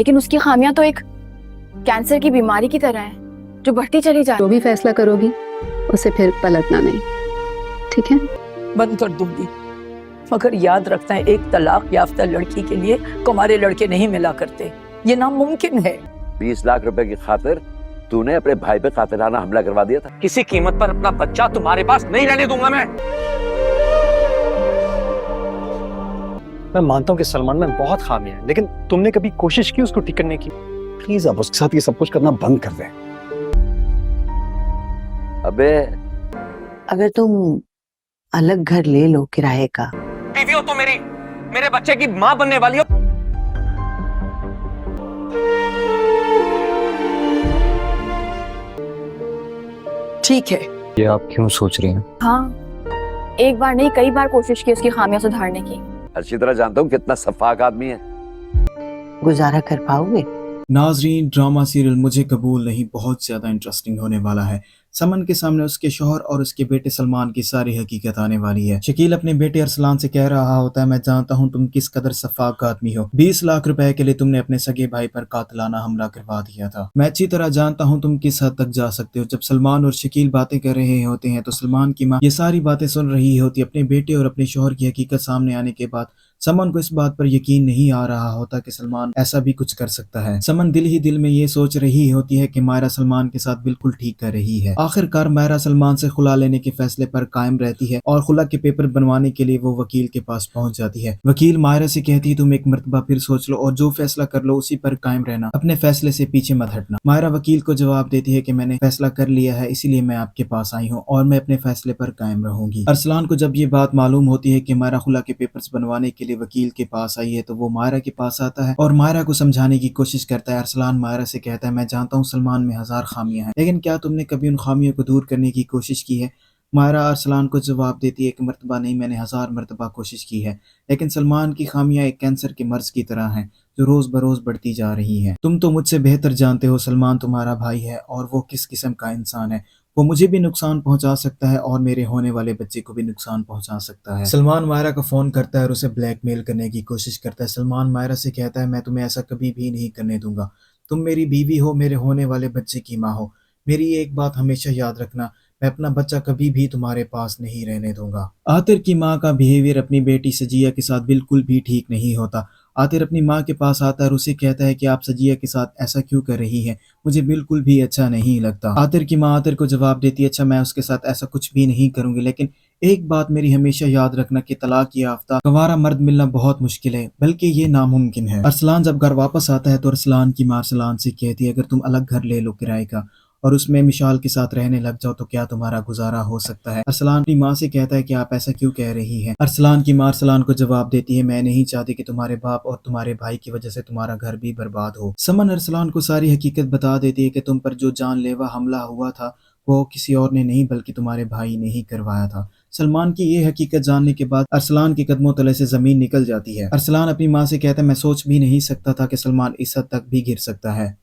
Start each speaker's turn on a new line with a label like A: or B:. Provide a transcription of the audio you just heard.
A: लेकिन उसकी खामियां तो एक कैंसर की बीमारी की तरह है जो बढ़ती चली जा रही है।
B: जो भी फैसला करोगी उसे फिर पलटना नहीं, ठीक है?
C: बंद कर दूंगी, मगर याद रखना है एक तलाक याफ्ता लड़की के लिए कुंवारे लड़के नहीं मिला करते, ये नामुमकिन है।
D: 20 लाख रुपए की खातिर तूने अपने भाई पे कातिलाना हमला करवा दिया था।
E: किसी कीमत पर अपना बच्चा तुम्हारे पास नहीं रहने दूंगा मैं मानता हूँ कि सलमान में बहुत खामियां हैं, लेकिन तुमने कभी कोशिश की उसको ठीक करने की? प्लीज अब उसके साथ ये सब कुछ करना बंद कर दे।
D: अबे
F: अगर तुम अलग घर ले लो किराए का,
E: बीवी हो तो मेरे बच्चे की माँ बनने वाली हो।
C: ठीक है,
E: ये आप क्यों सोच रही हैं?
A: हाँ, एक बार नहीं कई बार कोशिश की उसकी खामियां सुधारने की।
D: अच्छी तरह जानता हूँ कितना सफाक आदमी है।
F: गुजारा कर पाओगे?
G: नाजरीन, ड्रामा सीरियल मुझे कबूल नहीं बहुत ज़्यादा इंटरेस्टिंग होने वाला है। समन के सामने उसके शौहर और उसके बेटे सलमान की सारी हकीकत आने वाली है। शकील अपने बेटे अरसलान से कह रहा होता है, मैं जानता हूँ तुम किस कदर सफाक आदमी हो। 20 लाख रुपए के लिए तुमने अपने सगे भाई पर कातिलाना हमला करवा दिया था। मैं अच्छी तरह जानता हूँ तुम किस हद तक जा सकते हो। जब सलमान और शकील बातें कर रहे होते हैं तो सलमान की माँ ये सारी बातें सुन रही होती। अपने बेटे और अपने शौहर की हकीकत सामने आने के बाद समन को इस बात पर यकीन नहीं आ रहा होता कि सलमान ऐसा भी कुछ कर सकता है। समन दिल ही दिल में ये सोच रही होती है कि मायरा सलमान के साथ बिल्कुल ठीक कर रही है। आखिरकार मायरा सलमान से खुला लेने के फैसले पर कायम रहती है और खुला के पेपर बनवाने के लिए वो वकील के पास पहुंच जाती है। वकील मायरा से कहती है, तुम एक मर्तबा फिर सोच लो और जो फैसला कर लो उसी पर कायम रहना, अपने फैसले से पीछे मत हटना। मायरा वकील को जवाब देती है कि मैंने फैसला कर लिया है, इसीलिए मैं आपके पास आई हूँ और मैं अपने फैसले पर कायम रहूंगी। अरसलान को जब ये बात मालूम होती है कि मायरा खुला के पेपर्स बनवाने के लिए वकील के पास आई है तो वो मायरा के पास आता है और मायरा को समझाने की कोशिश करता है। अरसलान मायरा से कहता है, मैं जानता हूँ सलमान में 1000 खामियां हैं, लेकिन क्या तुमने कभी उन खामियों को दूर करने की कोशिश की है? मायरा अरसलान को जवाब देती है कि मर्तबा नहीं, मैंने 1000 मर्तबा कोशिश की है, लेकिन सलमान की खामियां एक कैंसर के मर्ज की तरह हैं जो रोज बरोज बढ़ती जा रही है। तुम तो मुझसे बेहतर जानते हो सलमान तुम्हारा भाई है और वो किस किस्म का इंसान है। वो मुझे भी नुकसान पहुंचा सकता है और मेरे होने वाले बच्चे को भी नुकसान पहुंचा सकता है। सलमान मायरा को फोन करता है और उसे ब्लैकमेल करने की कोशिश करता है। सलमान मायरा से कहता है, मैं तुम्हें ऐसा कभी भी नहीं करने दूंगा। तुम मेरी बीवी हो, मेरे होने वाले बच्चे की माँ हो। मेरी एक बात हमेशा याद रखना, मैं अपना बच्चा कभी भी तुम्हारे पास नहीं रहने दूंगा। आतिर की माँ का बिहेवियर अपनी बेटी सजिया के साथ बिल्कुल भी ठीक नहीं होता। आतिर अपनी माँ के पास आता है और उसे कहता है कि आप सजिया के साथ ऐसा क्यों कर रही हैं, मुझे बिल्कुल भी अच्छा नहीं लगता। आतिर की माँ आतिर को जवाब देती है, अच्छा मैं उसके साथ ऐसा कुछ भी नहीं करूंगी, लेकिन एक बात मेरी हमेशा याद रखना कि तलाक याफ्ता गंवारा मर्द मिलना बहुत मुश्किल है, बल्कि ये नामुमकिन है। अरसलान जब घर वापस आता है तो अरसलान की माँ अरसलान से कहती है, अगर तुम अलग घर ले लो किराए का और उसमें मिशाल के साथ रहने लग जाओ तो क्या तुम्हारा गुजारा हो सकता है? अरसलान अपनी माँ से कहता है कि आप ऐसा क्यों कह रही हैं? अरसलान की माँ अरसलान को जवाब देती है, मैं नहीं चाहती कि तुम्हारे बाप और तुम्हारे भाई की वजह से तुम्हारा घर भी बर्बाद हो। समन अरसलान को सारी हकीकत बता देती है कि तुम पर जो जानलेवा हमला हुआ था वो किसी और ने नहीं बल्कि तुम्हारे भाई ने ही करवाया था। सलमान की ये हकीकत जानने के बाद अरसलान के कदमों तले से जमीन निकल जाती है। अरसलान अपनी माँ से कहता है, मैं सोच भी नहीं सकता था कि सलमान इस हद तक भी गिर सकता है।